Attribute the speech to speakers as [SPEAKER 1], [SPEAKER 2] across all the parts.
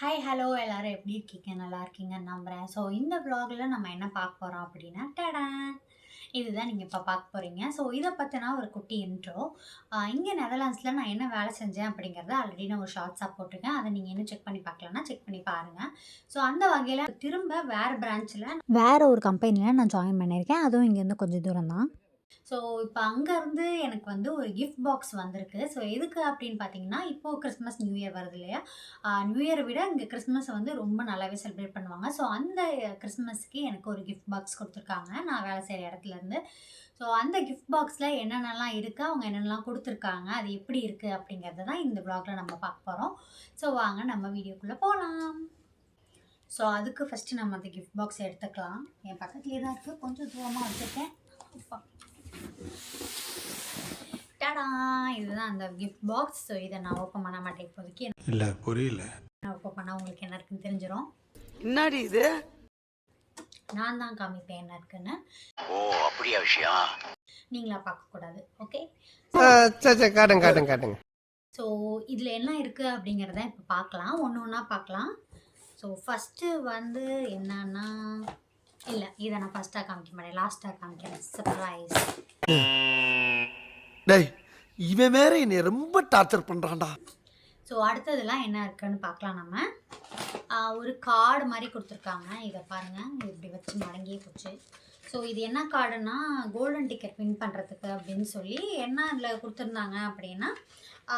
[SPEAKER 1] Hi hello எல்லாரும் எப்படி இருக்கீங்க? நல்லா இருக்கீங்கன்னு நம்புகிறேன். ஸோ இந்த vlogல நம்ம என்ன பார்க்க போகிறோம் அப்படின்னா டடான்! இதுதான் நீங்கள் இப்போ பார்க்க போகிறீங்க. ஸோ இதை பற்றின ஒரு குட்டி இன்ட்ரோ. இங்கே நெதர்லாண்ட்ஸில் நான் என்ன வேலை செஞ்சேன் அப்படிங்கிறத ஆல்ரெடி நான் ஒரு ஷார்ட்ஸாக போட்டிருக்கேன். அதை நீங்கள் இன்னும் செக் பண்ணி பார்க்கலன்னா செக் பண்ணி பாருங்கள். ஸோ அந்த வகையில் திரும்ப வேறு பிரான்ச்சில் வேறு ஒரு கம்பெனியில் நான் ஜாயின் பண்ணியிருக்கேன். அதுவும் இங்கேருந்து கொஞ்சம் தூரம் தான். ஸோ இப்போ அங்கேருந்து எனக்கு வந்து ஒரு கிஃப்ட் பாக்ஸ் வந்திருக்கு. ஸோ எதுக்கு அப்படின்னு பார்த்தீங்கன்னா, இப்போது கிறிஸ்மஸ், நியூ இயர் வருது இல்லையா? நியூ இயரை விட இங்கே கிறிஸ்மஸை வந்து ரொம்ப நல்லாவே செலிப்ரேட் பண்ணுவாங்க. ஸோ அந்த கிறிஸ்மஸ்க்கு எனக்கு ஒரு கிஃப்ட் பாக்ஸ் கொடுத்துருக்காங்க, நான் வேலை செய்கிற இடத்துலேருந்து. ஸோ அந்த கிஃப்ட் பாக்ஸில் என்னென்னலாம் இருக்குது, அவங்க என்னென்னலாம் கொடுத்துருக்காங்க, அது எப்படி இருக்குது அப்படிங்கிறத தான் இந்த vlogல நம்ம பார்க்க போகிறோம். ஸோ வாங்க நம்ம வீடியோக்குள்ளே போகலாம். ஸோ அதுக்கு ஃபஸ்ட்டு நம்ம அந்த கிஃப்ட் பாக்ஸ் எடுத்துக்கலாம். என் பக்கத்துலேயே தான் இருக்குது, கொஞ்சம் தூரமாக வச்சுருக்கேன். டடா! இதுதான் அந்த கிஃப்ட் பாக்ஸ். ஸோ இதை நான் ஓப்பன் பண்ண மாட்டேன் இப்போதைக்கு.
[SPEAKER 2] இல்ல புரியல.
[SPEAKER 1] நான் ஓப்பன் பண்ணால் உங்களுக்கு என்ன இருக்குன்னு தெரிஞ்சிடும்.
[SPEAKER 3] என்னடி இது?
[SPEAKER 1] நான் தான் காமிப்பேன் என்ன இருக்குன்னு.
[SPEAKER 3] ஓ அப்படியா விஷயம்?
[SPEAKER 1] நீங்களா பார்க்கக்கூடாது. ஓகே.
[SPEAKER 2] சரி காட்டுங்க.
[SPEAKER 1] ஸோ இதில் என்ன இருக்குது அப்படிங்கிறத இப்போ பார்க்கலாம். ஒன்று ஒன்றா பார்க்கலாம். ஸோ ஃபஸ்ட்டு வந்து என்னன்னா, இல்லை இதை நான் ஃபஸ்ட்டாக காமிக்க மாட்டேன், லாஸ்ட்டாக காமிக்கிறேன். சர்ப்ரைஸ்.
[SPEAKER 3] டேய் இவன் வேற என்னை ரொம்ப டார்ச்சர் பண்றான்டா.
[SPEAKER 1] ஸோ அடுத்ததெல்லாம் என்ன இருக்குன்னு பார்க்கலாம் நம்ம. ஒரு கார்டு மாதிரி கொடுத்துருக்காங்க. இதை பாருங்கள், இது இப்படி வச்சு மடங்கியே போச்சு. ஸோ இது என்ன கார்டுன்னா, கோல்டன் டிக்கெட் வின் பண்ணுறதுக்கு அப்படின்னு சொல்லி என்ன அதில் கொடுத்துருந்தாங்க அப்படின்னா,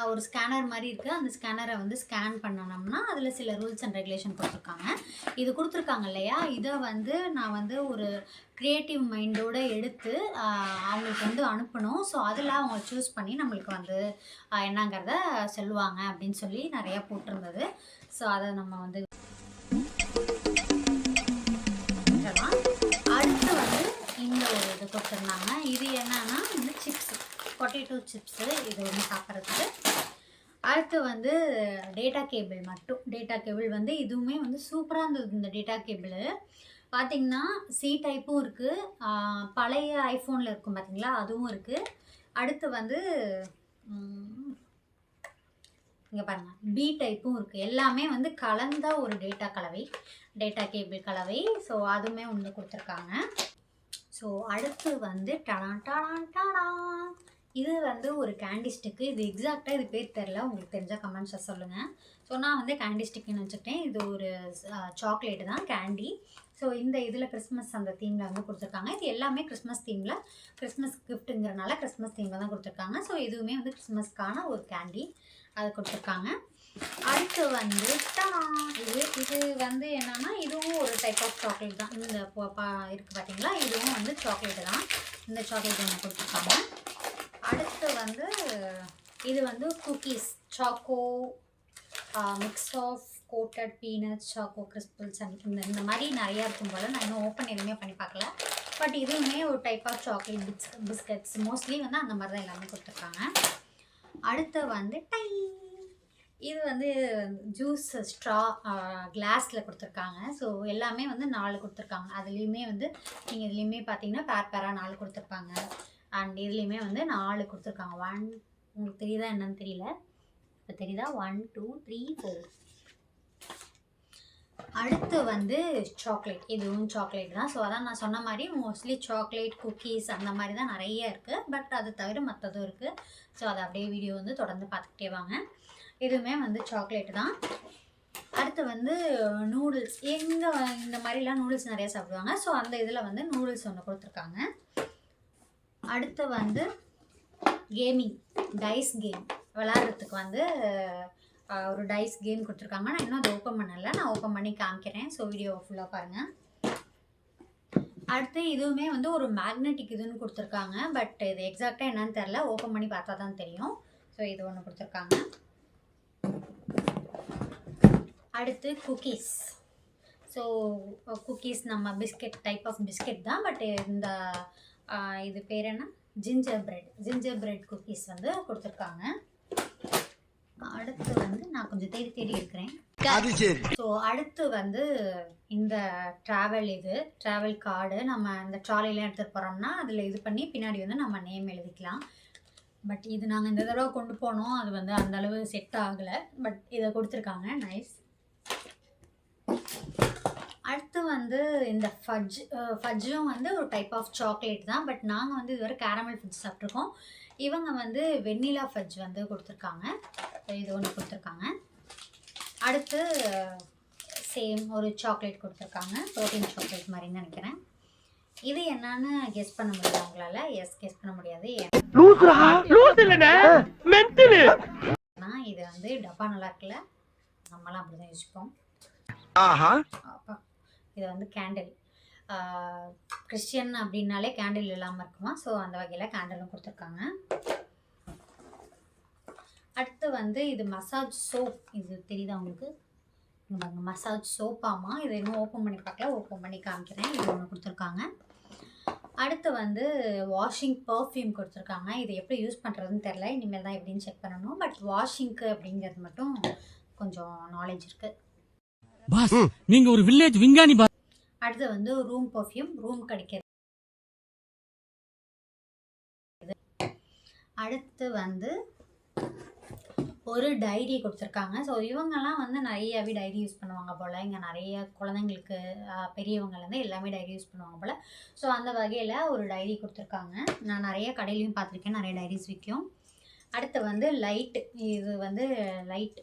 [SPEAKER 1] ஒரு ஸ்கேனர் மாதிரி இருக்குது. அந்த ஸ்கேனரை வந்து ஸ்கேன் பண்ணணும்னா அதில் சில ரூல்ஸ் அண்ட் ரெகுலேஷன் கொடுத்துருக்காங்க. இது கொடுத்துருக்காங்க இல்லையா, இதை வந்து நான் வந்து ஒரு க்ரியேட்டிவ் மைண்டோடு எடுத்து அவங்களுக்கு வந்து அனுப்பணும். ஸோ அதில் அவங்க சூஸ் பண்ணி நம்மளுக்கு வந்து என்னங்கிறத சொல்லுவாங்க அப்படின்னு சொல்லி நிறையா போட்டிருந்தது. ஸோ அதை நம்ம வந்து அடுத்து வந்து இந்த ஒரு இது கொடுத்துருந்தாங்க. இது என்னன்னா இந்த சிப்ஸு, பொட்டேட்டோ சிப்ஸு, இது ஒன்று சாப்பிட்றதுக்கு. அடுத்து வந்து டேட்டா கேபிள் மட்டும். டேட்டா கேபிள் வந்து இதுவுமே வந்து சூப்பராக இருந்தது. இந்த டேட்டா கேபிள் பார்த்திங்கன்னா சி டைப்பும் இருக்குது, பழைய ஐஃபோனில் இருக்கும் பார்த்திங்களா, அதுவும் இருக்குது. அடுத்து வந்து இங்கே பாருங்கள், பி டைப்பும் இருக்குது. எல்லாமே வந்து கலந்த ஒரு டேட்டா கேபிள் கலவை. ஸோ அதுவுமே ஒன்று கொடுத்துருக்காங்க. ஸோ அடுத்து வந்து இது வந்து ஒரு கேண்டி ஸ்டிக்கு. இது எக்ஸாக்டாக இது பேர் தெரில, உங்களுக்கு தெரிஞ்சால் கமெண்ட்ஸில் சொல்லுங்கள். ஸோ நான் வந்து கேண்டி ஸ்டிக்குன்னு வச்சுக்கிட்டேன். இது ஒரு சாக்லேட்டு தான், கேண்டி. ஸோ இந்த இதில் கிறிஸ்மஸ் அந்த தீமில் வந்து கொடுத்துருக்காங்க. இது எல்லாமே கிறிஸ்மஸ் தீமில், கிறிஸ்மஸ் கிஃப்ட்டுங்கிறனால கிறிஸ்மஸ் தீமில் தான் கொடுத்துருக்காங்க. ஸோ இதுவுமே வந்து கிறிஸ்மஸ்க்கான ஒரு கேண்டி, அது கொடுத்துருக்காங்க. அடுத்து வந்து இது வந்து என்னென்னா, இதுவும் ஒரு டைப் ஆஃப் சாக்லேட் தான். இந்த இருக்குது பார்த்தீங்களா, இதுவும் வந்து சாக்லேட்டு தான். இந்த சாக்லேட் ஒன்று கொடுத்துருக்காங்க. அடுத்து வந்து இது வந்து cookies, choco mix of coated peanuts, choco crispies இந்த மாதிரி நிறையா இருக்கும் போல். நான் இன்னும் ஓப்பன் எதுவுமே பண்ணி பார்க்கல. பட் இதுவுமே ஒரு type of chocolate biscuits. Mostly வந்து அந்த மாதிரி தான் எல்லாமே கொடுத்துருக்காங்க. அடுத்து வந்து இது வந்து ஜூஸ் ஸ்ட்ரா கிளாஸில் கொடுத்துருக்காங்க. ஸோ எல்லாமே வந்து 4 கொடுத்துருக்காங்க. அதுலேயுமே வந்து நீங்கள் இதுலேயுமே பார்த்தீங்கன்னா பேராக 4 கொடுத்துருப்பாங்க. அண்ட் இதுலேயுமே வந்து 4 கொடுத்துருக்காங்க. 1 உங்களுக்கு தெரியுதா என்னன்னு தெரியல, இப்போ தெரியுதா, 1 2 3 4. அடுத்து வந்து சாக்லேட், இதுவும் சாக்லேட் தான். ஸோ அதான் நான் சொன்ன மாதிரி மோஸ்ட்லி சாக்லேட், குக்கீஸ் அந்த மாதிரி தான் நிறைய இருக்குது. பட் அது தவிர மற்றதும் இருக்குது. ஸோ அதை அப்படியே வீடியோ வந்து தொடர்ந்து பார்த்துக்கிட்டே வாங்க. இதுவுமே வந்து சாக்லேட்டு தான். அடுத்து வந்து நூடுல்ஸ். இந்த மாதிரிலாம் நூடுல்ஸ் நிறையா சாப்பிடுவாங்க. ஸோ அந்த இதில் வந்து நூடுல்ஸ் ஒன்று கொடுத்துருக்காங்க. அடுத்து வந்து கேமிங், டைஸ் கேம் விளாட்றதுக்கு வந்து ஒரு டைஸ் கேம் கொடுத்துருக்காங்க. நான் இன்னும் அதை ஓப்பன் பண்ணலை, நான் ஓப்பன் பண்ணி காமிக்கிறேன். ஸோ வீடியோ ஃபுல்லாக பாருங்கள். அடுத்து இதுவுமே வந்து ஒரு மேக்னெட்டிக் இதுன்னு கொடுத்துருக்காங்க. பட் இது எக்ஸாக்டாக என்னன்னு தெரில, ஓப்பன் பண்ணி பார்த்தா தான் தெரியும். ஸோ இது ஒன்று கொடுத்துருக்காங்க. அடுத்து குக்கீஸ். ஸோ குக்கீஸ் நம்ம பிஸ்கெட் டைப் ஆஃப் பிஸ்கெட் தான். பட் இந்த இது பேர் என்ன, ஜிஞ்சர் பிரெட் குக்கீஸ் வந்து கொடுத்துருக்காங்க. அடுத்து வந்து நான் கொஞ்சம் தேடி இருக்கிறேன். ஸோ அடுத்து வந்து இந்த ட்ராவல் கார்டு. நம்ம இந்த ட்ராலிலாம் எடுத்துகிட்டு போகிறோம்னா அதில் இது பண்ணி பின்னாடி வந்து நம்ம நேம் எழுதிக்கலாம். பட் இது நாங்கள் இந்த தடவை கொண்டு போனோம், அது வந்து அந்தளவு செட் ஆகலை. பட் இதை கொடுத்துருக்காங்க, நைஸ். அடுத்து வந்து இந்த ஃபட்ஜும் வந்து ஒரு டைப் ஆஃப் சாக்லேட் தான். பட் நாங்கள் வந்து இதுவரை கேரமல் ஃபட்ஜ் சாப்பிட்ருக்கோம். இவங்க வந்து வெண்ணிலா ஃபட்ஜ் வந்து கொடுத்துருக்காங்க. இது ஒன்று கொடுத்துருக்காங்க. அடுத்து சேம் ஒரு சாக்லேட் கொடுத்துருக்காங்க. ப்ரோட்டீன் சாக்லேட் மாதிரின்னு நினைக்கிறேன். இது என்னன்னு கெஸ் பண்ண முடியாது உங்களால்? எஸ், கெஸ் பண்ண முடியாது. ஏன்னா இது வந்து டப்பா நல்லா இருக்குல்ல, நம்மளாம் அப்படி தான் யோசிப்போம். இது வந்து கேண்டில். கிறிஸ்டியன் அப்படின்னாலே கேண்டில் இல்லாமல் இருக்குமா, ஸோ அந்த வகையில் கேண்டிலும் கொடுத்துருக்காங்க. அடுத்து வந்து இது மசாஜ் சோப். இது தெரியுதா உங்களுக்கு? மசாஜ் சோப்பாமா, இது இன்னும் ஓப்பன் பண்ணி பார்க்கல, ஓப்பன் பண்ணி காமிக்கிறேன். இது ஒன்று கொடுத்துருக்காங்க. அடுத்து வந்து வாஷிங் பர்ஃப்யூம் கொடுத்துருக்காங்க. இது எப்படி யூஸ் பண்ணுறதுன்னு தெரில, இனிமேல் தான் எப்படின்னு செக் பண்ணணும். பட் வாஷிங்க்கு அப்படிங்கிறது மட்டும் கொஞ்சம் நாலேஜ் இருக்குது.
[SPEAKER 4] பாஸ், நீங்க ஒரு வில்லேஜ் விஞ்ஞானி பாஸ்.
[SPEAKER 1] அடுத்து வந்து ரூம் பர்ஃப்யூம், ரூம் கிடைக்கிறது. அடுத்து வந்து ஒரு டைரி கொடுத்துருக்காங்க. ஸோ இவங்கெல்லாம் வந்து நிறையாவே டைரி யூஸ் பண்ணுவாங்க போல். இங்கே நிறைய குழந்தைங்களுக்கு பெரியவங்கலேருந்து எல்லாமே டைரி யூஸ் பண்ணுவாங்க போல். ஸோ அந்த வகையில் ஒரு டைரி கொடுத்துருக்காங்க. நான் நிறைய கடையிலையும் பார்த்துருக்கேன், நிறைய டைரிஸ் விற்கும். அடுத்து வந்து லைட்டு. இது வந்து லைட்,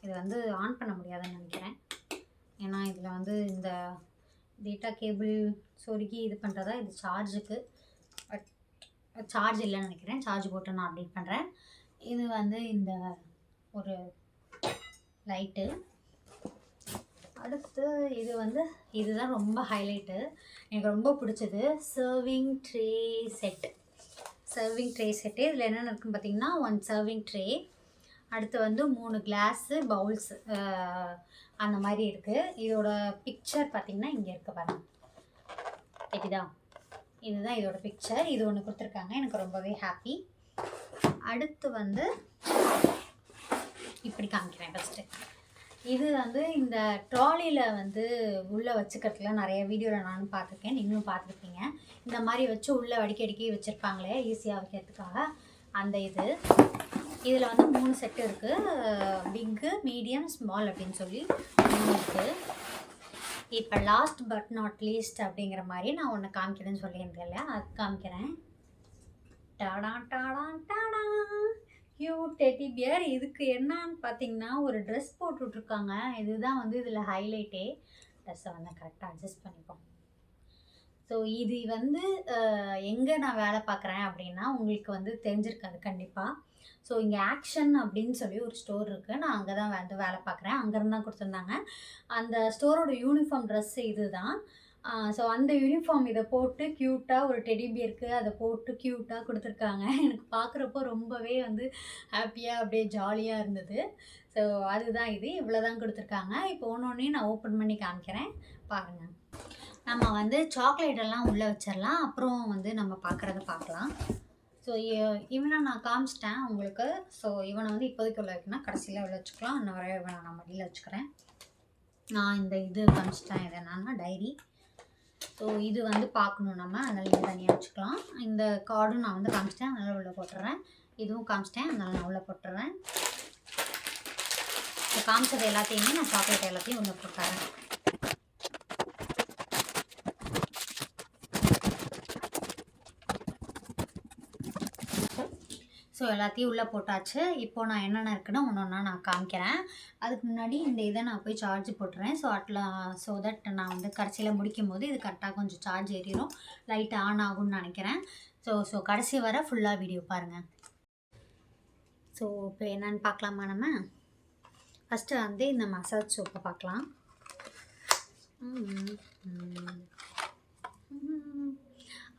[SPEAKER 1] இது வந்து ஆன் பண்ண முடியாதுன்னு நினைக்கிறேன். ஏன்னா இதில் வந்து இந்த டேட்டா கேபிள் சொருகி இது பண்ணுறதா. இது சார்ஜுக்கு, பட் சார்ஜ் இல்லைன்னு நினைக்கிறேன். சார்ஜ் போட்டு நான் அப்டேட் பண்ணுறேன். இது வந்து இந்த ஒரு லைட்டு. அடுத்து இது வந்து இதுதான் ரொம்ப ஹைலைட்டு, எனக்கு ரொம்ப பிடிச்சது. Serving tray set. Serving tray set. இதில் என்னென்ன இருக்குன்னு பார்த்தீங்கன்னா, 1 சர்விங் ட்ரே, அடுத்து வந்து 3 கிளாஸு, பவுல்ஸு அந்த மாதிரி இருக்குது. இதோட பிக்சர் பார்த்திங்கன்னா இங்கே இருக்குது பாருங்கள், தெரியுதா? இதுதான் இதோட பிக்சர். இது ஒன்று கொடுத்துருக்காங்க, எனக்கு ரொம்பவே ஹாப்பி. அடுத்து வந்து இப்படி காமிக்கிறேன் ஃபஸ்ட்டு. இது வந்து இந்த ட்ராலியில் வந்து உள்ளே வச்சுக்கிறதுல நிறைய வீடியோவில் நானும் பார்த்துருக்கேன், நீங்களும் பார்த்துருப்பீங்க. இந்த மாதிரி வச்சு உள்ளே அடிக்கடி வச்சுருப்பாங்களே ஈஸியாக வைக்கிறதுக்காக, அந்த இதில் வந்து 3 செட்டு இருக்குது. பிக்கு, மீடியம், ஸ்மால் அப்படின்னு சொல்லி 3 இருக்குது. இப்போ லாஸ்ட் பட் நாட் லீஸ்ட் அப்படிங்கிற மாதிரி நான் ஒன்று காமிக்கிறேன்னு சொல்லியிருந்தேன் இல்லையா, அது காமிக்கிறேன். Tata Tata Tata, cute teddy bear. இதுக்கு என்னன்னு பார்த்தீங்கன்னா, ஒரு ட்ரெஸ் போட்டுட்ருக்காங்க. இதுதான் வந்து இதில் ஹைலைட்டே. ட்ரெஸ்ஸை வந்து கரெக்டாக அட்ஜஸ்ட் பண்ணிப்போம். ஸோ இது வந்து எங்கே நான் வேலை பார்க்குறேன் அப்படின்னா உங்களுக்கு வந்து தெரிஞ்சிருக்காது கண்டிப்பாக. ஸோ இங்கே ஆக்ஷன் அப்படின்னு சொல்லி ஒரு ஸ்டோர் இருக்குது, நான் அங்கே தான் வந்து வேலை பார்க்குறேன். அங்கேருந்து தான் கொடுத்துருந்தாங்க. அந்த ஸ்டோரோட யூனிஃபார்ம் ட்ரெஸ்ஸு இது தான். ஸோ அந்த யூனிஃபார்ம் இதை போட்டு க்யூட்டாக ஒரு டெடி பியருக்கு அதை போட்டு க்யூட்டாக கொடுத்துருக்காங்க. எனக்கு பார்க்குறப்போ ரொம்பவே வந்து ஹாப்பியாக அப்படியே ஜாலியாக இருந்தது. ஸோ அதுதான் இது, இவ்வளோ தான் கொடுத்துருக்காங்க. இப்போ ஒன்று நான் ஓப்பன் பண்ணி காமிக்கிறேன் பாருங்கள். நம்ம வந்து சாக்லேட்டெல்லாம் உள்ளே வச்சிடலாம், அப்புறம் வந்து நம்ம பார்க்குறத பார்க்கலாம். ஸோ இவனை நான் காமிச்சிட்டேன் உங்களுக்கு. ஸோ இவனை வந்து இப்போதைக்கு உள்ள வைக்கணும், கடைசியில் உள்ள வச்சுக்கலாம். இன்னும் வர இவனை நான் மடியில் வச்சுக்கிறேன். நான் இந்த இது காமிச்சிட்டேன், இது என்னன்னா டைரி. ஸோ இது வந்து பார்க்கணும் நம்ம, அதனால் இது தனியாக வச்சுக்கலாம். இந்த கார்டும் நான் வந்து காமிச்சிட்டேன், அதனால் உள்ளே போட்டுடுறேன். இதுவும் காமிச்சிட்டேன், அதனால் நான் உள்ளே போட்டுடுறேன். ஸோ காமிச்சது எல்லாத்தையுமே நான் சாக்லேட் எல்லாத்தையும் உள்ளே போட்டுறேன். ஸோ எல்லாத்தையும் உள்ளே போட்டாச்சு. இப்போது நான் என்னென்ன இருக்குன்னு ஒன்று ஒன்றா நான் காமிக்கிறேன். அதுக்கு முன்னாடி இந்த இதை நான் போய் சார்ஜ் போட்டுறேன். ஸோ தட் நான் வந்து கடைசியில் முடிக்கும் போது இது கரெக்டாக கொஞ்சம் சார்ஜ் ஏறிடும், லைட் ஆன் ஆகும்னு நினைக்கிறேன். ஸோ கடைசி வர ஃபுல்லாக வீடியோ பாருங்கள். ஸோ இப்போ என்னென்னு பார்க்கலாமா நம்ம? ஃபஸ்ட்டு வந்து இந்த மசாஜ் சோப்பை பார்க்கலாம்.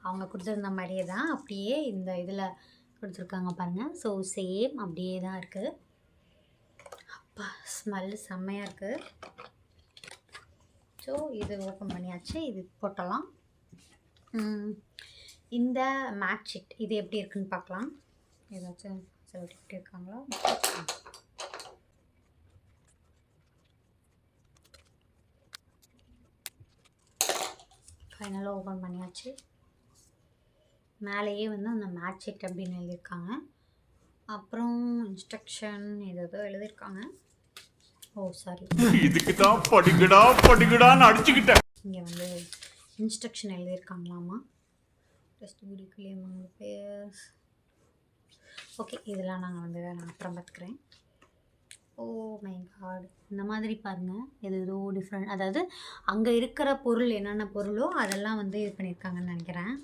[SPEAKER 1] அவங்க கொடுத்துருந்த மாதிரியே தான் அப்படியே இந்த இதில் கொடுத்துருக்காங்க பாருங்கள். ஸோ சேம் அப்படியே தான் இருக்குது. அப்பா ஸ்மெல் செம்மையாக இருக்குது. ஸோ இது ஓப்பன் பண்ணியாச்சு, இது போட்டலாம். இந்த மேட் ஷீட் இது எப்படி இருக்குன்னு பார்க்கலாம். ஏதாச்சும் எப்படி இருக்காங்களா? ஃபைனலாக ஓப்பன் பண்ணியாச்சு. மேலேயே வந்து அந்த மேட் ஷீட் அப்படின்னு எழுதியிருக்காங்க. அப்புறம் இன்ஸ்ட்ரக்ஷன் ஏதோ எழுதியிருக்காங்க. ஓ சாரி,
[SPEAKER 5] இதுக்கு தான் படிக்கடான்னு அடிச்சுக்கிட்டேன்.
[SPEAKER 1] இங்கே வந்து இன்ஸ்ட்ரக்ஷன் எழுதியிருக்காங்களாமா. ஜஸ்ட் பேர். ஓகே, இதெல்லாம் நான் அப்புறம் பார்த்துக்கிறேன். ஓ மை காட், இந்த மாதிரி பாருங்கள், இது ஏதோ டிஃப்ரெண்ட். அதாவது அங்கே இருக்கிற பொருள் என்னென்ன பொருளோ அதெல்லாம் வந்து இது பண்ணியிருக்காங்கன்னு நினைக்கிறேன்.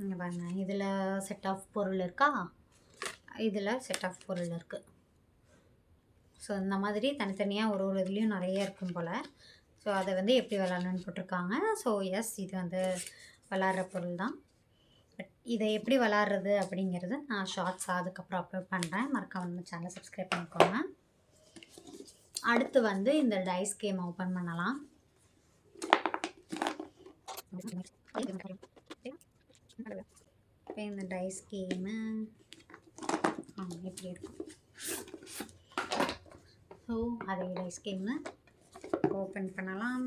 [SPEAKER 1] இங்கே பாருங்கள், இதில் செட் ஆஃப் பொருள் இருக்கா, இதில் செட் ஆஃப் பொருள் இருக்குது. ஸோ இந்த மாதிரி தனித்தனியாக ஒரு இதுலேயும் நிறைய இருக்கும் போல். ஸோ அதை வந்து எப்படி விளாட்ணுன்னு போட்டிருக்காங்க. ஸோ எஸ், இது வந்து விளாட்ற பொருள் தான். பட் இதை எப்படி விளாட்றது அப்படிங்கிறது நான் ஷார்ட்ஸாக அதுக்கப்புறம் அப்லோட் பண்ணுறேன். மறக்காம நம்ம சேனலை சப்ஸ்கிரைப் பண்ணிக்கோங்க. அடுத்து வந்து இந்த டைஸ் கேம் ஓப்பன் பண்ணலாம். இந்த டைஸ் கேமு இப்படி இருக்கும். ஸோ அதே டைஸ் கேமு ஓப்பன் பண்ணலாம்.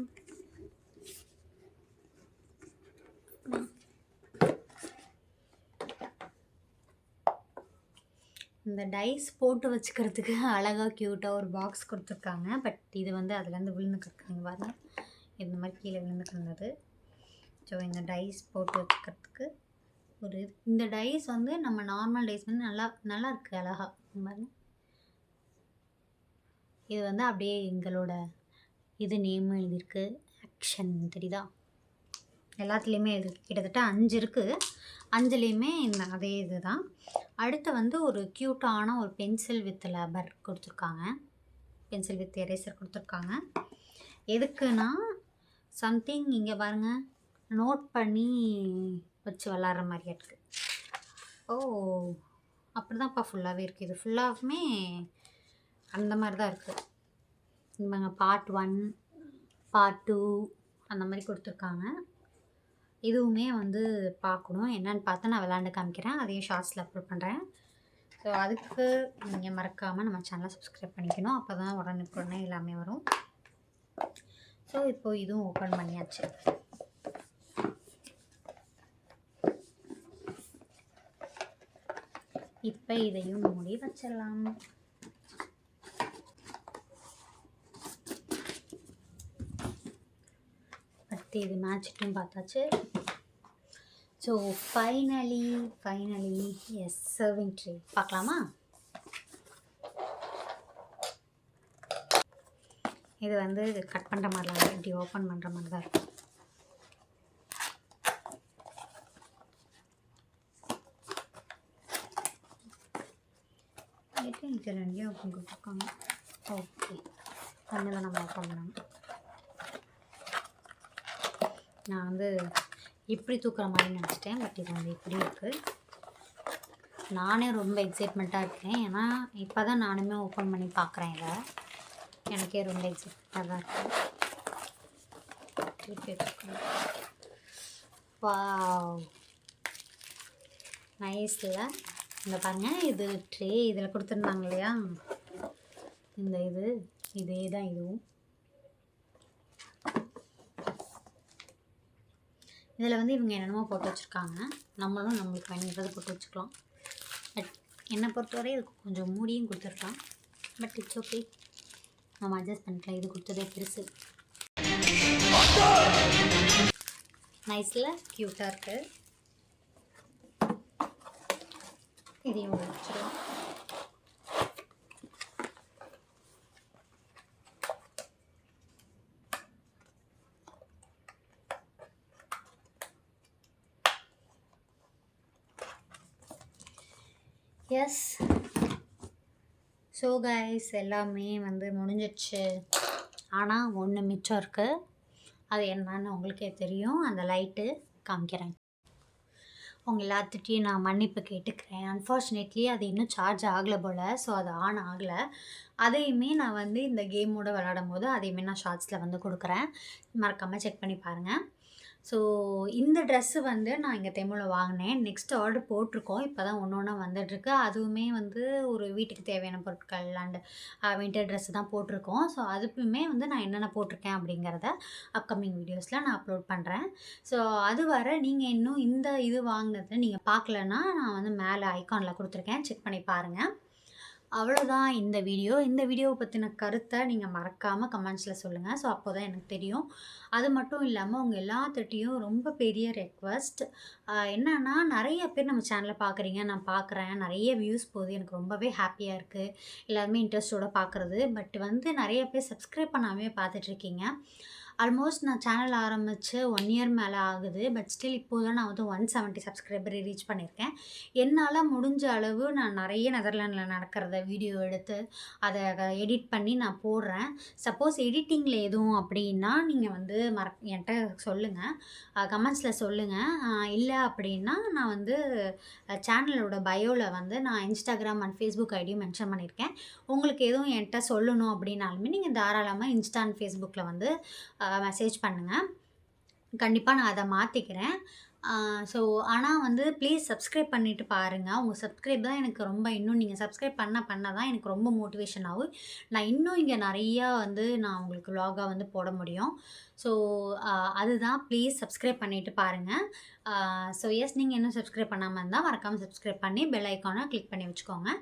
[SPEAKER 1] இந்த டைஸ் போட்டு வச்சுக்கிறதுக்கு அழகாக க்யூட்டாக ஒரு பாக்ஸ் கொடுத்துருக்காங்க. பட் இது வந்து அதுலேருந்து விழுந்து கிடக்குங்க பாருங்கள், இந்த மாதிரி கீழே விழுந்து கிடந்தது. ஸோ இந்த டைஸ் போட்டு வச்சுக்கிறதுக்கு ஒரு இந்த டைஸ் வந்து நம்ம நார்மல் டைஸ் வந்து நல்லா இருக்குது அழகாக பாருங்கள். இது வந்து அப்படியே எங்களோட இது நேமும் எழுதியிருக்கு, ஆக்ஷன் தெரியுதா, எல்லாத்துலேயுமே இது கிட்டத்தட்ட 5 இருக்குது. 5லேயுமே இந்த அதே இது தான். அடுத்து வந்து ஒரு க்யூட்டான ஒரு பென்சில் வித் லப்பர் கொடுத்துருக்காங்க, பென்சில் வித் எரேசர் கொடுத்துருக்காங்க. எதுக்குன்னா சம்திங் இங்கே பாருங்கள், நோட் பண்ணி வச்சு விளாட்ற மாதிரியே இருக்குது. ஓ அப்படி தான்ப்பா ஃபுல்லாகவே இருக்குது. இது ஃபுல்லாகவுமே அந்த மாதிரி தான் இருக்குது. இவங்க பார்ட் 1 பார்ட் 2 அந்த மாதிரி கொடுத்துருக்காங்க. இதுவுமே வந்து பார்க்கணும், என்னென்னு பார்த்து நான் விளாண்டு காமிக்கிறேன், அதையும் ஷார்ட்ஸில் அப்லோட் பண்ணுறேன். ஸோ அதுக்கு நீங்கள் மறக்காமல் நம்ம சேனலை சப்ஸ்கிரைப் பண்ணிக்கணும், அப்போ தான் உடனுக்குடனே எல்லாமே வரும். ஸோ இப்போது இதுவும் ஓப்பன் பண்ணியாச்சு. இப்போ இதையும் மூடி வச்சிடலாம். அடுத்து இது மேட்சிட்டும் பார்த்தாச்சு. So finally yes, serving tray பார்க்கலாமா? இது வந்து கட் பண்ணுற மாதிரிலாம் இல்லை, இப்படி ஓப்பன் பண்ணுற மாதிரி தான் இருக்கும். இது 2யும் ஓப்பன் கொடுத்துருக்காங்க. ஓகே, அதில் நம்ம ஓப்பன் பண்ணணும். நான் வந்து இப்படி தூக்குற மாதிரி நினச்சிட்டேன், பட் இது வந்து இப்படி இருக்குது. நானே ரொம்ப எக்ஸைட்மெண்ட்டாக இருக்கேன், ஏன்னா இப்போ தான் நானுமே ஓப்பன் பண்ணி பார்க்குறேன். இதை எனக்கே ரொம்ப எக்ஸைட்மெண்ட்டாக தான் இருக்குது. திருப்பி வச்சுக்கோங்க. வாவ், நைஸில் இந்த பாருங்கள், இது ட்ரே இதில் கொடுத்துருந்தாங்க இல்லையா, இந்த இதே தான் இதுவும். இதில் வந்து இவங்க என்னென்னமோ போட்டு வச்சுருக்காங்க, நம்மளும் நம்மளுக்கு வேணுங்கிறது போட்டு வச்சுக்கலாம். பட் என்னை பொறுத்தவரை இதுக்கு கொஞ்சம் மூடியும் கொடுத்துருக்கலாம், பட் இட்ஸ் ஓகே, நம்ம அட்ஜஸ்ட் பண்ணிக்கலாம். இது கொடுத்ததே பெருசு. நைஸில் க்யூட்டாக இருக்குது. இதையும் வச்சுக்கலாம். எஸ், ஸோ கைஸ் எல்லாமே வந்து முடிஞ்சிடுச்சு. ஆனால் ஒன்று மிச்சம் இருக்குது, அது என்னன்னு உங்களுக்கே தெரியும். அந்த லைட்டு காமிக்கிறேன். உங்கள் எல்லாத்துட்டையும் நான் மன்னிப்பு கேட்டுக்கிறேன். அன்ஃபார்ச்சுனேட்லி அது இன்னும் சார்ஜ் ஆகலை போல், ஸோ அது ஆன் ஆகலை. அதையுமே நான் வந்து இந்த கேமோடு விளாடும் போது அதையுமே நான் ஷார்ட்ஸில் வந்து கொடுக்குறேன், மறக்காமல் செக் பண்ணி பாருங்கள். ஸோ இந்த ட்ரெஸ்ஸு வந்து நான் இங்கே தெமுவில் வாங்கினேன். நெக்ஸ்ட் ஆர்டர் போட்டிருக்கோம், இப்போ தான் ஒன்று ஒன்றா வந்துட்டுருக்கு. அதுவுமே வந்து ஒரு வீட்டுக்கு தேவையான பொருட்கள் அண்டு வின்டர் ட்ரெஸ்ஸு தான் போட்டிருக்கோம். ஸோ அதுக்குமே வந்து நான் என்னென்ன போட்டிருக்கேன் அப்படிங்கிறத அப்கமிங் வீடியோஸில் நான் அப்லோட் பண்ணுறேன். ஸோ அது வர நீங்கள் இன்னும் இந்த இது வாங்கினதை நீங்கள் பார்க்கலன்னா நான் வந்து மேலே ஐக்கானில் கொடுத்துருக்கேன், செக் பண்ணி பாருங்கள். அவ்வளோதான் இந்த வீடியோ. இந்த வீடியோவை பற்றின கருத்தை நீங்கள் மறக்காமல் கமெண்ட்ஸில் சொல்லுங்கள். ஸோ அப்போ தான் எனக்கு தெரியும். அது மட்டும் இல்லாமல் உங்கள் எல்லாத்துட்டையும் ரொம்ப பெரிய ரெக்வஸ்ட் என்னன்னா, நிறைய பேர் நம்ம சேனலை பார்க்குறீங்க, நான் பார்க்குறேன், நிறைய வியூஸ் போகுது, எனக்கு ரொம்பவே ஹாப்பியாக இருக்குது, எல்லாருமே இன்ட்ரெஸ்ட்டோடு பார்க்குறது. பட் நிறைய பேர் சப்ஸ்கிரைப் பண்ணாமே பார்த்துட்ருக்கீங்க. ஆல்மோஸ்ட் நான் சேனல் ஆரம்பித்து 1 இயர் மேலே ஆகுது. பட் ஸ்டில் இப்போது தான் நான் 170 சப்ஸ்கிரைபரை ரீச் பண்ணியிருக்கேன். என்னால் முடிஞ்ச அளவு நான் நிறைய நெதர்லாண்டில் நடக்கிறத வீடியோ எடுத்து அதை எடிட் பண்ணி நான் போடுறேன். சப்போஸ் எடிட்டிங்கில் எதுவும் அப்படின்னா நீங்கள் என்கிட்ட சொல்லுங்கள், கமெண்ட்ஸில் சொல்லுங்கள். இல்லை அப்படின்னா நான் சேனலோட பயோவில் நான் இன்ஸ்டாகிராம் அண்ட் ஃபேஸ்புக் ஐடியும் மென்ஷன் பண்ணியிருக்கேன். உங்களுக்கு எதுவும் என்கிட்ட சொல்லணும் அப்படின்னாலுமே நீங்கள் தாராளமாக இன்ஸ்டா அண்ட் ஃபேஸ்புக்கில் மெசேஜ் பண்ணுங்கள். கண்டிப்பாக நான் அதை மாற்றிக்கிறேன். ஸோ ஆனால் ப்ளீஸ் சப்ஸ்கிரைப் பண்ணிவிட்டு பாருங்கள். உங்கள் சப்ஸ்கிரைப் தான் எனக்கு ரொம்ப இன்னும் நீங்கள் சப்ஸ்கிரைப் பண்ண தான் எனக்கு ரொம்ப மோட்டிவேஷன் ஆகும். நான் இன்னும் இங்கே நிறையா நான் உங்களுக்கு vlog-ஆ போட முடியும். ஸோ அதுதான், ப்ளீஸ் சப்ஸ்கிரைப் பண்ணிவிட்டு பாருங்கள். ஸோ நீங்கள் இன்னும் சப்ஸ்கிரைப் பண்ணாமல் இருந்தால் மறக்காமல் சப்ஸ்கிரைப் பண்ணி பெல் ஐக்கானை கிளிக் பண்ணி வச்சுக்கோங்க.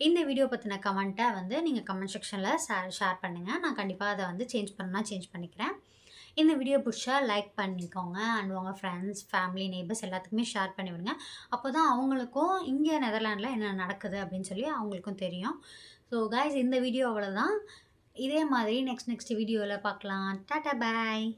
[SPEAKER 1] இந்த வீடியோ பற்றின கமெண்ட்டை நீங்கள் கமெண்ட் செக்ஷனில் ஷேர் பண்ணுங்கள். நான் கண்டிப்பாக அதை சேஞ்ச் பண்ணணும்னா சேஞ்ச் பண்ணிக்கிறேன். இந்த வீடியோ பிடிச்சா லைக் பண்ணிக்கோங்க அண்ட் உங்கள் ஃப்ரெண்ட்ஸ், ஃபேமிலி, நெய்பர்ஸ் எல்லாத்துக்குமே ஷேர் பண்ணி விடுங்க. அப்போ தான் அவங்களுக்கும் இங்கே நெதர்லாண்டில் என்ன நடக்குது அப்படின்னு சொல்லி அவங்களுக்கும் தெரியும். ஸோ கைஸ், இந்த வீடியோ அவ்வளோதான். இதே மாதிரி நெக்ஸ்ட் வீடியோவில் பார்க்கலாம். டாட்டா பாய்.